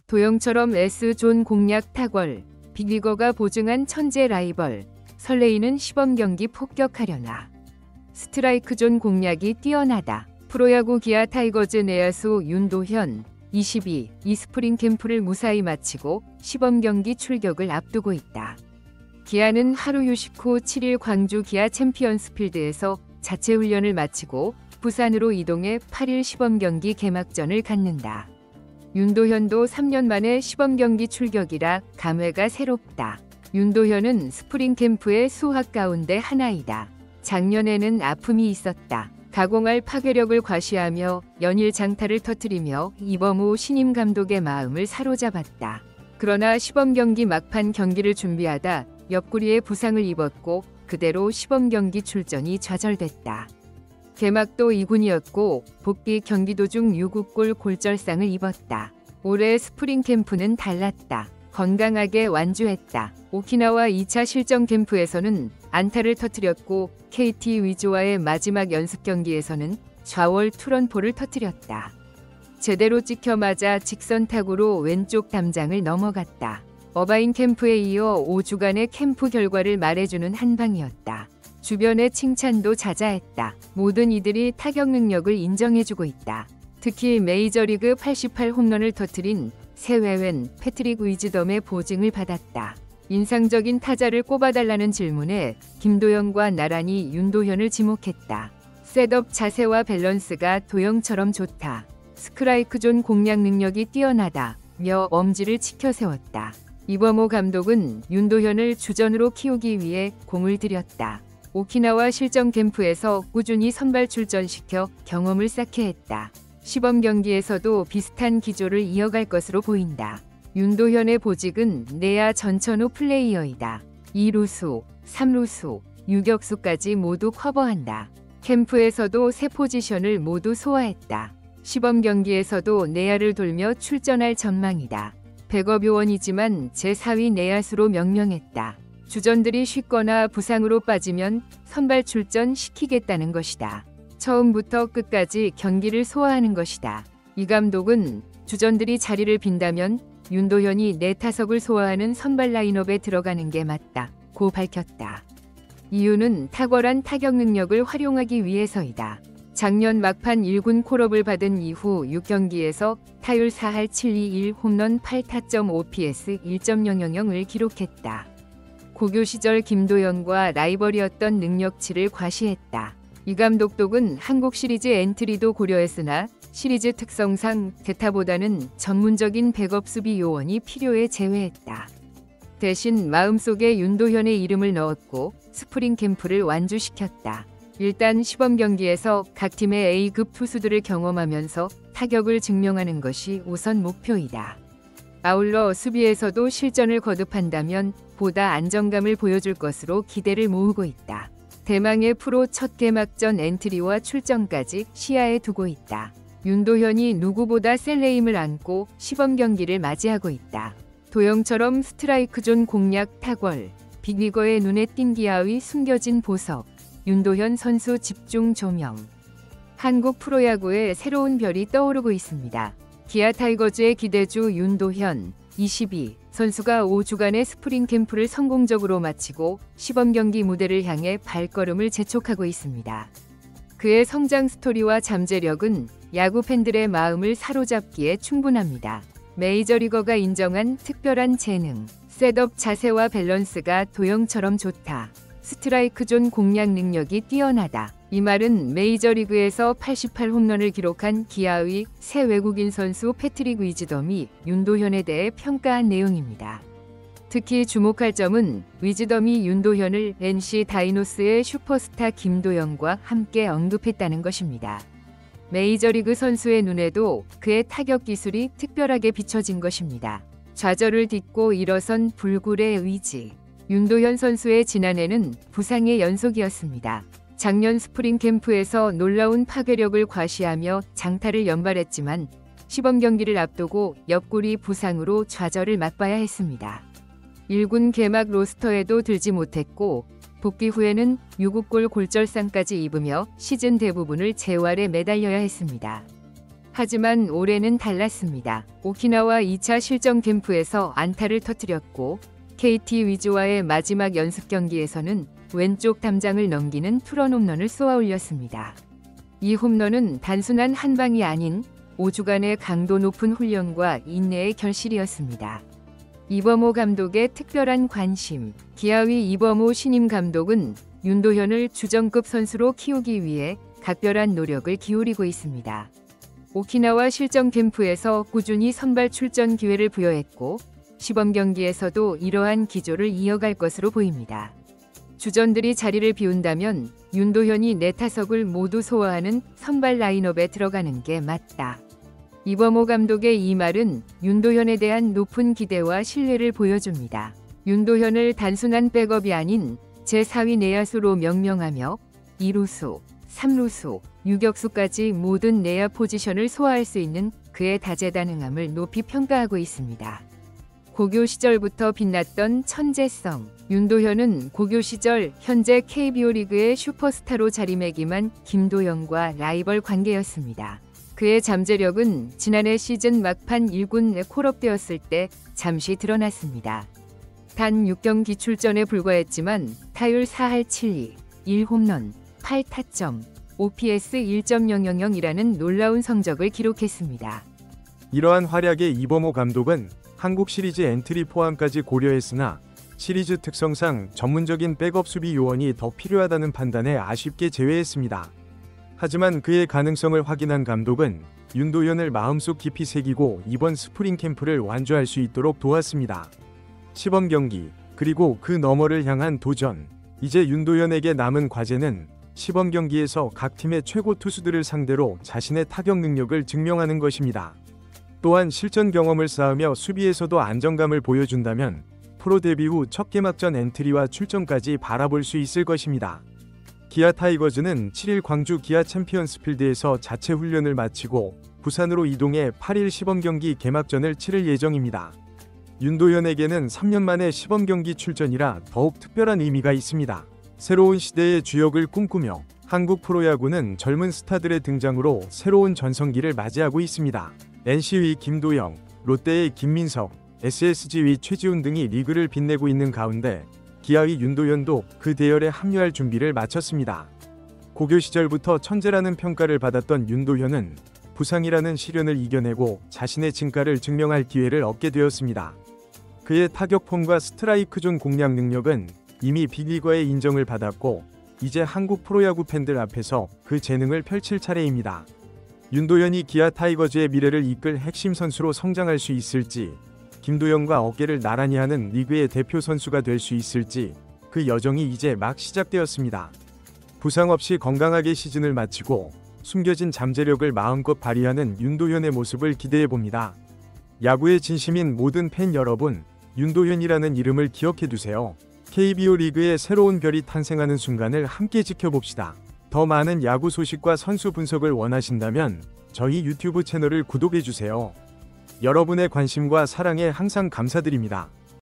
도영처럼 S존 공략 탁월, 빅리거가 보증한 천재 라이벌, 설레이는 시범경기 폭격하려나. 스트라이크존 공략이 뛰어나다. 프로야구 기아 타이거즈 내야수 윤도현, 22, 이 스프링 캠프를 무사히 마치고 시범경기 출격을 앞두고 있다. 기아는 하루 휴식 후 7일 광주 기아 챔피언스 필드에서 자체 훈련을 마치고 부산으로 이동해 8일 시범경기 개막전을 갖는다. 윤도현도 3년 만에 시범경기 출격이라 감회가 새롭다. 윤도현은 스프링 캠프의 수학 가운데 하나이다. 작년에는 아픔이 있었다. 가공할 파괴력을 과시하며 연일 장타를 터뜨리며 이범우 신임 감독의 마음을 사로잡았다. 그러나 시범경기 막판 경기를 준비하다 옆구리에 부상을 입었고 그대로 시범경기 출전이 좌절됐다. 개막도 2군이었고 복귀 경기 도중 6구 골절상을 입었다. 올해 스프링 캠프는 달랐다. 건강하게 완주했다. 오키나와 2차 실전 캠프에서는 안타를 터뜨렸고 KT 위즈와의 마지막 연습 경기에서는 좌월 투런포를 터뜨렸다. 제대로 찍혀 맞아 직선 타구로 왼쪽 담장을 넘어갔다. 어바인 캠프에 이어 5주간의 캠프 결과를 말해주는 한 방이었다. 주변의 칭찬도 자자했다. 모든 이들이 타격 능력을 인정해주고 있다. 특히 메이저리그 88 홈런을 터뜨린 새외웬 패트릭 위즈덤의 보증을 받았다. 인상적인 타자를 꼽아달라는 질문에 김도영과 나란히 윤도현을 지목했다. 셋업 자세와 밸런스가 도영처럼 좋다. 스트라이크존 공략 능력이 뛰어나다며 엄지를 치켜 세웠다. 이범호 감독은 윤도현을 주전으로 키우기 위해 공을 들였다. 오키나와 실전 캠프에서 꾸준히 선발 출전시켜 경험을 쌓게 했다. 시범 경기에서도 비슷한 기조를 이어갈 것으로 보인다. 윤도현의 보직은 내야 전천후 플레이어이다. 2루수, 3루수, 유격수까지 모두 커버한다. 캠프에서도 세 포지션을 모두 소화했다. 시범 경기에서도 내야를 돌며 출전할 전망이다. 백업 요원이지만 제4위 내야수로 명명했다. 주전들이 쉬거나 부상으로 빠지면 선발 출전 시키겠다는 것이다. 처음부터 끝까지 경기를 소화하는 것이다. 이 감독은 주전들이 자리를 빈다면 윤도현이 내 타석을 소화하는 선발 라인업에 들어가는 게 맞다고 밝혔다. 이유는 탁월한 타격 능력을 활용하기 위해서이다. 작년 막판 1군 콜업을 받은 이후 6경기에서 타율 4할 7리 1홈런 8타점 OPS 1.000을 기록했다. 고교 시절 김도영과 라이벌이었던 능력치를 과시했다. 이 감독독은 한국 시리즈 엔트리도 고려했으나 시리즈 특성상 대타보다는 전문적인 백업 수비 요원이 필요해 제외했다. 대신 마음속에 윤도현의 이름을 넣었고 스프링 캠프를 완주시켰다. 일단 시범 경기에서 각 팀의 A급 투수들을 경험하면서 타격을 증명하는 것이 우선 목표이다. 아울러 수비에서도 실전을 거듭한다면 보다 안정감을 보여줄 것으로 기대를 모으고 있다. 대망의 프로 첫 개막전 엔트리와 출전까지 시야에 두고 있다. 윤도현이 누구보다 셀레임을 안고 시범 경기를 맞이하고 있다. 도영처럼 스트라이크존 공략 탁월, 빅리거의 눈에 띈 기아의 숨겨진 보석, 윤도현 선수 집중 조명. 한국 프로야구에 새로운 별이 떠오르고 있습니다. 기아 타이거즈의 기대주 윤도현, 22 선수가 5주간의 스프링 캠프를 성공적으로 마치고 시범 경기 무대를 향해 발걸음을 재촉하고 있습니다. 그의 성장 스토리와 잠재력은 야구 팬들의 마음을 사로잡기에 충분합니다. 메이저리거가 인정한 특별한 재능, 셋업 자세와 밸런스가 도영처럼 좋다. 스트라이크 존 공략 능력이 뛰어나다. 이 말은 메이저리그에서 88 홈런을 기록한 기아의 새 외국인 선수 패트릭 위즈덤이 윤도현에 대해 평가한 내용입니다. 특히 주목할 점은 위즈덤이 윤도현을 NC 다이노스의 슈퍼스타 김도영과 함께 언급했다는 것입니다. 메이저리그 선수의 눈에도 그의 타격 기술이 특별하게 비춰진 것입니다. 좌절을 딛고 일어선 불굴의 의지. 윤도현 선수의 지난해는 부상의 연속이었습니다. 작년 스프링 캠프에서 놀라운 파괴력을 과시하며 장타를 연발했지만 시범 경기를 앞두고 옆구리 부상으로 좌절을 맛봐야 했습니다. 1군 개막 로스터에도 들지 못했고 복귀 후에는 6구 골절상까지 입으며 시즌 대부분을 재활에 매달려야 했습니다. 하지만 올해는 달랐습니다. 오키나와 2차 실전 캠프에서 안타를 터뜨렸고 KT 위즈와의 마지막 연습 경기에서는 왼쪽 담장을 넘기는 투런 홈런을 쏘아 올렸습니다. 이 홈런은 단순한 한 방이 아닌 5주간의 강도 높은 훈련과 인내의 결실이었습니다. 이범호 감독의 특별한 관심. 기아위 이범호 신임 감독은 윤도현을 주전급 선수로 키우기 위해 각별한 노력을 기울이고 있습니다. 오키나와 실전 캠프에서 꾸준히 선발 출전 기회를 부여했고 시범 경기에서도 이러한 기조를 이어갈 것으로 보입니다. 주전들이 자리를 비운다면 윤도현이 4타석을 모두 소화하는 선발 라인업에 들어가는 게 맞다. 이범호 감독의 이 말은 윤도현에 대한 높은 기대와 신뢰를 보여줍니다. 윤도현을 단순한 백업이 아닌 제4위 내야수로 명명하며 2루수, 3루수, 유격수까지 모든 내야 포지션을 소화할 수 있는 그의 다재다능함을 높이 평가하고 있습니다. 고교 시절부터 빛났던 천재성. 윤도현은 고교 시절 현재 KBO 리그의 슈퍼스타로 자리매김한 김도영과 라이벌 관계였습니다. 그의 잠재력은 지난해 시즌 막판 1군에 콜업되었을 때 잠시 드러났습니다. 단 6경기 출전에 불과했지만 타율 4할 7리, 1홈런, 8타점, OPS 1.000이라는 놀라운 성적을 기록했습니다. 이러한 활약에 이범호 감독은 한국 시리즈 엔트리 포함까지 고려했으나 시리즈 특성상 전문적인 백업 수비 요원이 더 필요하다는 판단에 아쉽게 제외했습니다. 하지만 그의 가능성을 확인한 감독은 윤도현을 마음속 깊이 새기고 이번 스프링 캠프를 완주할 수 있도록 도왔습니다. 시범 경기, 그리고 그 너머를 향한 도전. 이제 윤도현에게 남은 과제는 시범 경기에서 각 팀의 최고 투수들을 상대로 자신의 타격 능력을 증명하는 것입니다. 또한 실전 경험을 쌓으며 수비에서도 안정감을 보여준다면 프로 데뷔 후 첫 개막전 엔트리와 출전까지 바라볼 수 있을 것입니다. 기아 타이거즈는 7일 광주 기아 챔피언스필드에서 자체 훈련을 마치고 부산으로 이동해 8일 시범경기 개막전을 치를 예정입니다. 윤도현에게는 3년 만에 시범경기 출전이라 더욱 특별한 의미가 있습니다. 새로운 시대의 주역을 꿈꾸며 한국 프로야구는 젊은 스타들의 등장으로 새로운 전성기를 맞이하고 있습니다. NC의 김도영, 롯데의 김민석, SSG의 최지훈 등이 리그를 빛내고 있는 가운데 기아의 윤도현도 그 대열에 합류할 준비를 마쳤습니다. 고교 시절부터 천재라는 평가를 받았던 윤도현은 부상이라는 시련을 이겨내고 자신의 진가를 증명할 기회를 얻게 되었습니다. 그의 타격폼과 스트라이크 존 공략 능력은 이미 빅리거의 인정을 받았고 이제 한국 프로야구 팬들 앞에서 그 재능을 펼칠 차례입니다. 윤도현이 기아 타이거즈의 미래를 이끌 핵심 선수로 성장할 수 있을지, 김도영과 어깨를 나란히 하는 리그의 대표 선수가 될 수 있을지 그 여정이 이제 막 시작되었습니다. 부상 없이 건강하게 시즌을 마치고 숨겨진 잠재력을 마음껏 발휘하는 윤도현의 모습을 기대해봅니다. 야구의 진심인 모든 팬 여러분, 윤도현이라는 이름을 기억해두세요. KBO 리그의 새로운 별이 탄생하는 순간을 함께 지켜봅시다. 더 많은 야구 소식과 선수 분석을 원하신다면 저희 유튜브 채널을 구독해주세요. 여러분의 관심과 사랑에 항상 감사드립니다.